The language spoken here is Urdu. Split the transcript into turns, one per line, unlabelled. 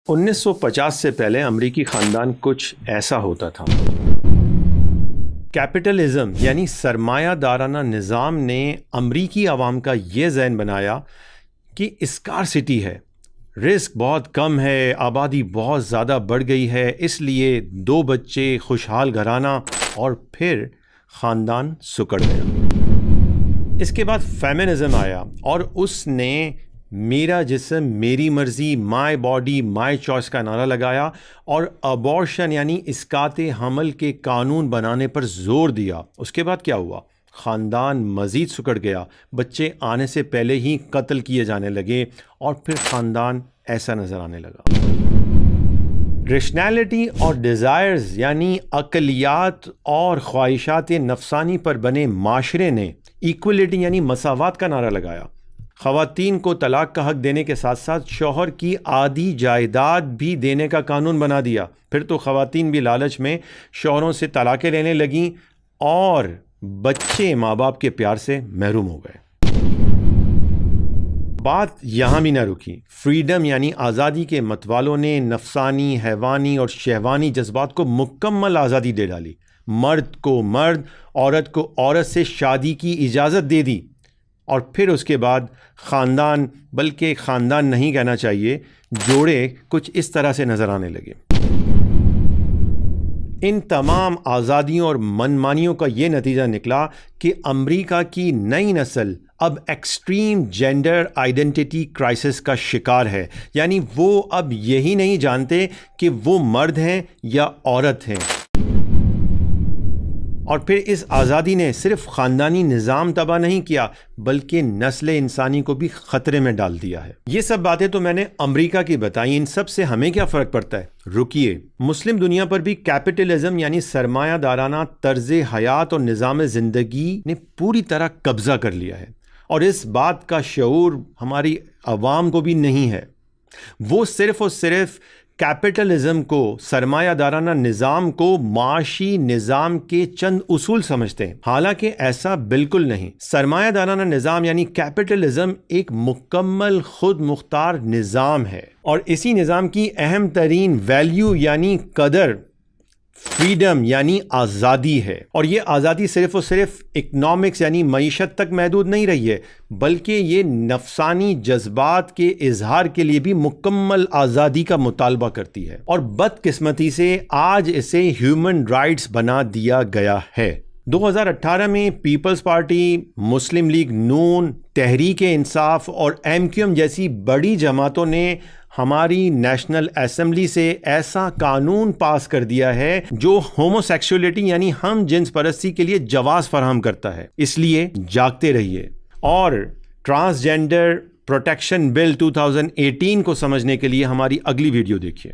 1950 سے پہلے امریکی خاندان کچھ ایسا ہوتا تھا۔ کیپٹلزم یعنی سرمایہ دارانہ نظام نے امریکی عوام کا یہ ذہن بنایا کہ اسکارسٹی ہے، رزق بہت کم ہے، آبادی بہت زیادہ بڑھ گئی ہے، اس لیے 2 بچے، خوشحال گھرانہ، اور پھر خاندان سکڑ گیا۔ اس کے بعد فیمنزم آیا اور اس نے میرا جسم میری مرضی، مائی باڈی مائی چوائس کا نعرہ لگایا اور ابارشن یعنی اسقاط حمل کے قانون بنانے پر زور دیا۔ اس کے بعد کیا ہوا؟ خاندان مزید سکڑ گیا، بچے آنے سے پہلے ہی قتل کیے جانے لگے اور پھر خاندان ایسا نظر آنے لگا۔ ریشنالٹی اور ڈیزائرز یعنی عقلیات اور خواہشات نفسانی پر بنے معاشرے نے ایکولیٹی یعنی مساوات کا نعرہ لگایا۔ خواتین کو طلاق کا حق دینے کے ساتھ ساتھ شوہر کی آدھی جائیداد بھی دینے کا قانون بنا دیا۔ پھر تو خواتین بھی لالچ میں شوہروں سے طلاقیں لینے لگیں اور بچے ماں باپ کے پیار سے محروم ہو گئے۔ بات یہاں بھی نہ رکی، فریڈم یعنی آزادی کے متوالوں نے نفسانی، حیوانی اور شہوانی جذبات کو مکمل آزادی دے ڈالی۔ مرد کو مرد، عورت کو عورت سے شادی کی اجازت دے دی، اور پھر اس کے بعد خاندان، بلکہ خاندان نہیں کہنا چاہیے، جوڑے کچھ اس طرح سے نظر آنے لگے۔ ان تمام آزادیوں اور منمانیوں کا یہ نتیجہ نکلا کہ امریکہ کی نئی نسل اب ایکسٹریم جینڈر آئیڈینٹی کرائسس کا شکار ہے، یعنی وہ اب یہی نہیں جانتے کہ وہ مرد ہیں یا عورت ہیں۔ اور پھر اس آزادی نے صرف خاندانی نظام تباہ نہیں کیا بلکہ نسل انسانی کو بھی خطرے میں ڈال دیا ہے۔ یہ سب باتیں تو میں نے امریکہ کی بتائیں، ان سب سے ہمیں کیا فرق پڑتا ہے؟ رکیے، مسلم دنیا پر بھی کیپٹلزم یعنی سرمایہ دارانہ طرز حیات اور نظام زندگی نے پوری طرح قبضہ کر لیا ہے، اور اس بات کا شعور ہماری عوام کو بھی نہیں ہے۔ وہ صرف اور صرف کیپٹلزم کو، سرمایہ دارانہ نظام کو معاشی نظام کے چند اصول سمجھتے ہیں، حالانکہ ایسا بالکل نہیں۔ سرمایہ دارانہ نظام یعنی کیپٹلزم ایک مکمل خود مختار نظام ہے، اور اسی نظام کی اہم ترین ویلیو یعنی قدر فریڈم یعنی آزادی ہے، اور یہ آزادی صرف اور صرف اکنامکس یعنی معیشت تک محدود نہیں رہی ہے، بلکہ یہ نفسانی جذبات کے اظہار کے لیے بھی مکمل آزادی کا مطالبہ کرتی ہے، اور بدقسمتی سے آج اسے ہیومن رائٹس بنا دیا گیا ہے۔ 2018 میں پیپلز پارٹی، مسلم لیگ نون، تحریک انصاف اور MQM جیسی بڑی جماعتوں نے ہماری نیشنل اسمبلی سے ایسا قانون پاس کر دیا ہے جو ہومو سیکسولیٹی یعنی ہم جنس پرستی کے لیے جواز فراہم کرتا ہے۔ اس لیے جاگتے رہیے، اور ٹرانسجینڈر پروٹیکشن بل 2018 کو سمجھنے کے لیے ہماری اگلی ویڈیو دیکھیے۔